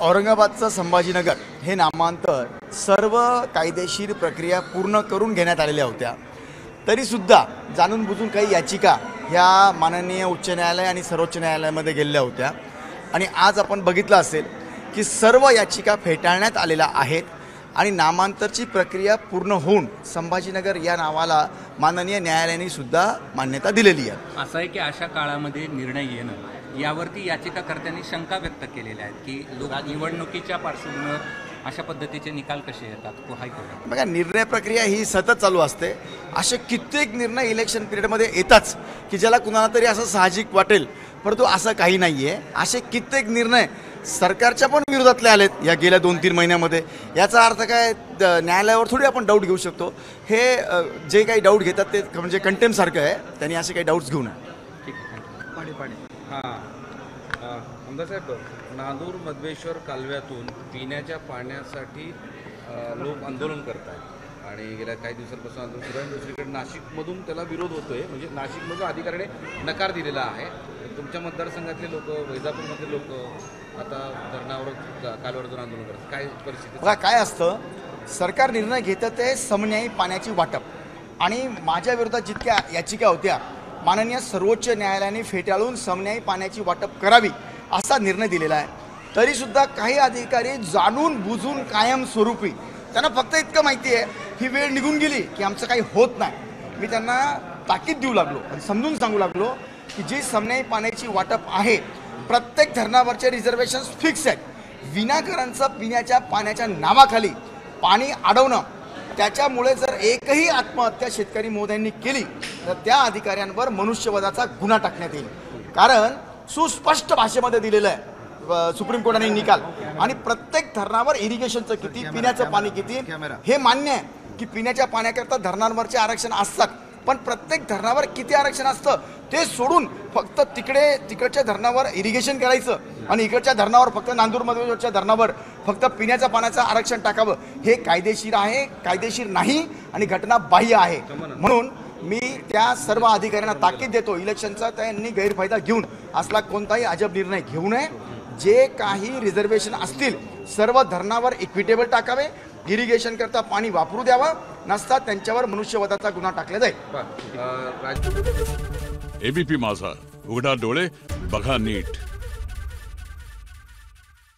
औरंगाबादचं संभाजीनगर हे नामांतर सर्व कायदेशीर प्रक्रिया पूर्ण करून घेण्यात आलेल्या होत्या, तरीसुद्धा जाणून बुजून काही याचिका ह्या माननीय उच्च न्यायालय आणि सर्वोच्च न्यायालयामध्ये गेलेल्या होत्या आणि आज आपण बघितलं असेल की सर्व याचिका फेटाळण्यात आलेल्या आहेत आणि नामांतरची प्रक्रिया पूर्ण होऊन संभाजीनगर या नावाला माननीय न्यायालयाने सुद्धा मान्यता दिलेली आहे। असं आहे की अशा काळामध्ये निर्णय येणं यावरती याचिकाकर्त्यांनी शंका व्यक्त केलेल्या आहेत की निवडणुकीच्या पार्श्वभूमीवर अशा पद्धतीचे निकाल कसे येतात हायकोर्टात। बघा, निर्णय प्रक्रिया ही सतत चालू असते। असे कित्येक निर्णय इलेक्शन पिरियडमध्ये येताच की ज्याला कुणाला तरी असं साहजिक वाटेल, परंतु असं काही नाही आहे। असे कित्येक निर्णय सरकारच्या पण विरोधातले आलेत या गेल्या 2-3 महिन्यामध्ये। याचा अर्थ काय, न्यायालयावर थोडी आपण डाऊट घेऊ शकतो। हे जे काही डाऊट घेतात ते म्हणजे कंटेम्प्ट सारखं आहे, त्यांनी असे काही डाऊट्स घेऊ नये। ठीक आहे, आमदार साहेब, नांदूर मधवेश्वर कालव्यातून पिण्याच्या पाण्यासाठी लोक आंदोलन करत आहेत आणि गेल्या काही दिवसांपासून आंदोलन सुरू आहे। दुसरीकडे नाशिकमधून त्याला विरोध होतोय, म्हणजे नाशिकमधून अधिकाऱ्याने नकार दिलेला आहे। तुमच्या मतदारसंघातले लोक, वैजापूरमधले लोक आता धरणावर कालव्यातून आंदोलन करतात, काय परिस्थिती? बघा, काय असतं, सरकार निर्णय घेतं ते समन्यायी पाण्याची वाटप आणि माझ्या विरोधात जितक्या याचिका होत्या माननीय सर्वोच्च न्यायालयाने फेटाळून समन्यायी पाण्याची वाटप करावी असा निर्णय दिलेला आहे। तरीसुद्धा काही अधिकारी जाणून बुजून कायमस्वरूपी, त्यांना फक्त इतकं माहिती आहे ही वेळ निघून गेली की आमचं काही होत नाही। मी त्यांना ताकीद देऊ लागलो आणि समजून सांगू लागलो की जी समन्यायी पाण्याची वाटप आहे, प्रत्येक धरणावरचे रिझर्वेशन्स फिक्स आहेत। विनाकारांचं पिण्याच्या पाण्याच्या नावाखाली पाणी अडवणं, त्याच्यामुळे जर एकही आत्महत्या शेतकरी महोदयांनी केली तर त्या अधिकाऱ्यांवर मनुष्यवधाचा गुन्हा टाकण्यात येईल। कारण सुस्पष्ट भाषेमध्ये दिलेलं आहे सुप्रीम कोर्टाने निकाल, आणि प्रत्येक धरणावर इरिगेशनचं किती, पिण्याचं पाणी किती हे मान्य आहे की पिण्याच्या पाण्याकरता धरणांवरचे आरक्षण असतात, पण प्रत्येक धरणावर किती आरक्षण असतं ते सोडून फक्त तिकडच्या धरणावर इरिगेशन करायचं आणि इकडच्या धरणावर फक्त नांदूरमधल्या धरणावर फक्त पिण्याच्या पाण्याचं आरक्षण टाकावं, हे कायदेशीर आहे, कायदेशीर नाही आणि घटनाबाह्य आहे। म्हणून मी त्या सर्व अधिकाऱ्यांना ताकीद देतो, इलेक्शनचा त्यांनी गैरफायदा घेऊन असला कोणताही अजब निर्णय घेऊ नये। जे काही रिझर्वेशन असतील सर्व धरणावर इक्विटेबल टाकावे, इरिगेशन करता पाणी वापरू द्यावं, नसता त्यांच्यावर मनुष्यवधाचा गुन्हा टाकला जाईल। एबीपी माझा, उघडा डोळे बघा नीट।